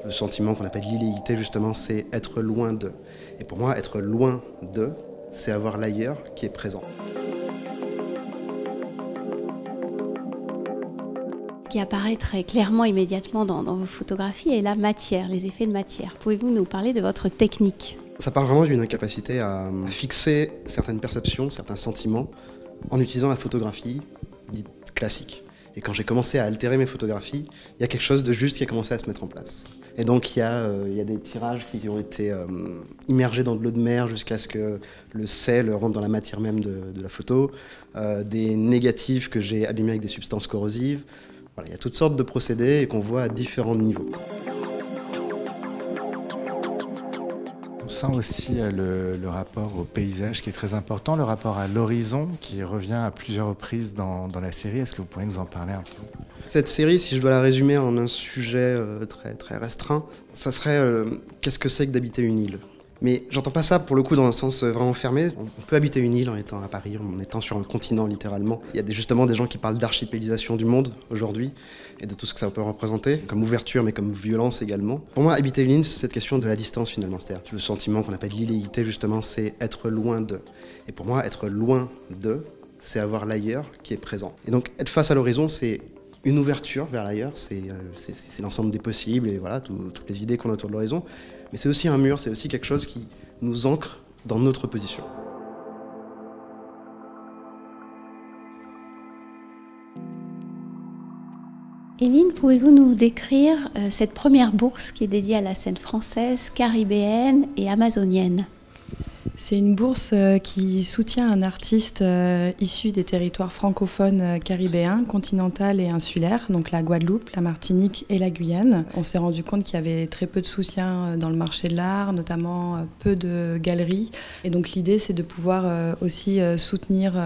Le sentiment qu'on appelle l'illéité, justement, c'est être loin d'eux. Et pour moi, être loin d'eux, c'est avoir l'ailleurs qui est présent. Ce qui apparaît très clairement, immédiatement dans vos photographies est la matière, les effets de matière. Pouvez-vous nous parler de votre technique ? Ça part vraiment d'une incapacité à fixer certaines perceptions, certains sentiments, en utilisant la photographie dite classique. Et quand j'ai commencé à altérer mes photographies, il y a quelque chose de juste qui a commencé à se mettre en place. Et donc il y a des tirages qui ont été immergés dans de l'eau de mer jusqu'à ce que le sel rentre dans la matière même de la photo, des négatifs que j'ai abîmés avec des substances corrosives. Voilà, il y a toutes sortes de procédés et qu'on voit à différents niveaux. On sent aussi le rapport au paysage qui est très important, le rapport à l'horizon qui revient à plusieurs reprises dans la série. Est-ce que vous pourriez nous en parler un peu ? Cette série, si je dois la résumer en un sujet très restreint, ça serait qu'est-ce que c'est que d'habiter une île ? Mais j'entends pas ça pour le coup dans un sens vraiment fermé. On peut habiter une île en étant à Paris, en étant sur un continent littéralement. Il y a justement des gens qui parlent d'archipélisation du monde aujourd'hui et de tout ce que ça peut représenter, comme ouverture mais comme violence également. Pour moi, habiter une île, c'est cette question de la distance finalement. C'est-à-dire le sentiment qu'on appelle l'illéité justement, c'est être loin d'eux. Et pour moi, être loin d'eux, c'est avoir l'ailleurs qui est présent. Et donc être face à l'horizon, c'est une ouverture vers l'ailleurs, c'est l'ensemble des possibles et voilà, toutes les idées qu'on a autour de l'horizon. Mais c'est aussi un mur, c'est aussi quelque chose qui nous ancre dans notre position. Eline, pouvez-vous nous décrire cette première bourse qui est dédiée à la scène française, caribéenne et amazonienne ? C'est une bourse qui soutient un artiste issu des territoires francophones caribéens, continental et insulaires, donc la Guadeloupe, la Martinique et la Guyane. On s'est rendu compte qu'il y avait très peu de soutien dans le marché de l'art, notamment peu de galeries. Et donc l'idée, c'est de pouvoir aussi soutenir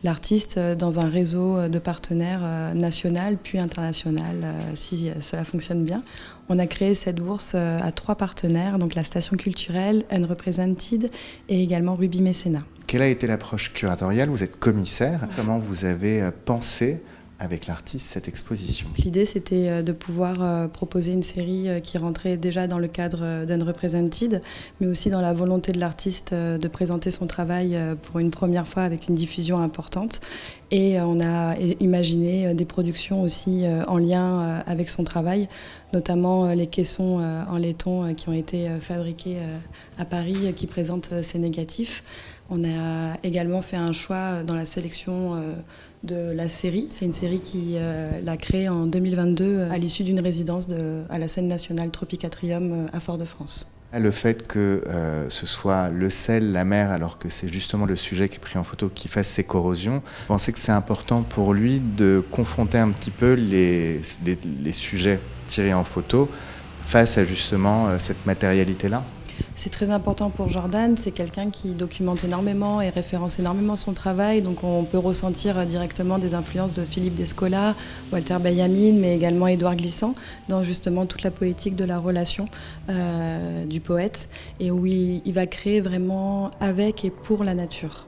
l'artiste dans un réseau de partenaires national puis international, si cela fonctionne bien. On a créé cette bourse à 3 partenaires, donc la Station culturelle, Unrepresented et également Ruby Mécénat. Quelle a été l'approche curatoriale ? Vous êtes commissaire. Comment vous avez pensé avec l'artiste cette exposition ? L'idée, c'était de pouvoir proposer une série qui rentrait déjà dans le cadre d'Unrepresented, mais aussi dans la volonté de l'artiste de présenter son travail pour une première fois avec une diffusion importante. Et on a imaginé des productions aussi en lien avec son travail, notamment les caissons en laiton qui ont été fabriqués à Paris qui présentent ces négatifs. On a également fait un choix dans la sélection de la série. C'est une série qui l'a créée en 2022 à l'issue d'une résidence à la scène nationale Tropicatrium à Fort-de-France. Le fait que ce soit le sel, la mer, alors que c'est justement le sujet qui est pris en photo qui fasse ces corrosions, vous pensez que c'est important pour lui de confronter un petit peu les sujets tirés en photo face à justement cette matérialité-là ? C'est très important pour Jordan, c'est quelqu'un qui documente énormément et référence énormément son travail, donc on peut ressentir directement des influences de Philippe Descola, Walter Benjamin, mais également Édouard Glissant, dans justement toute la poétique de la relation du poète, et où il va créer vraiment avec et pour la nature.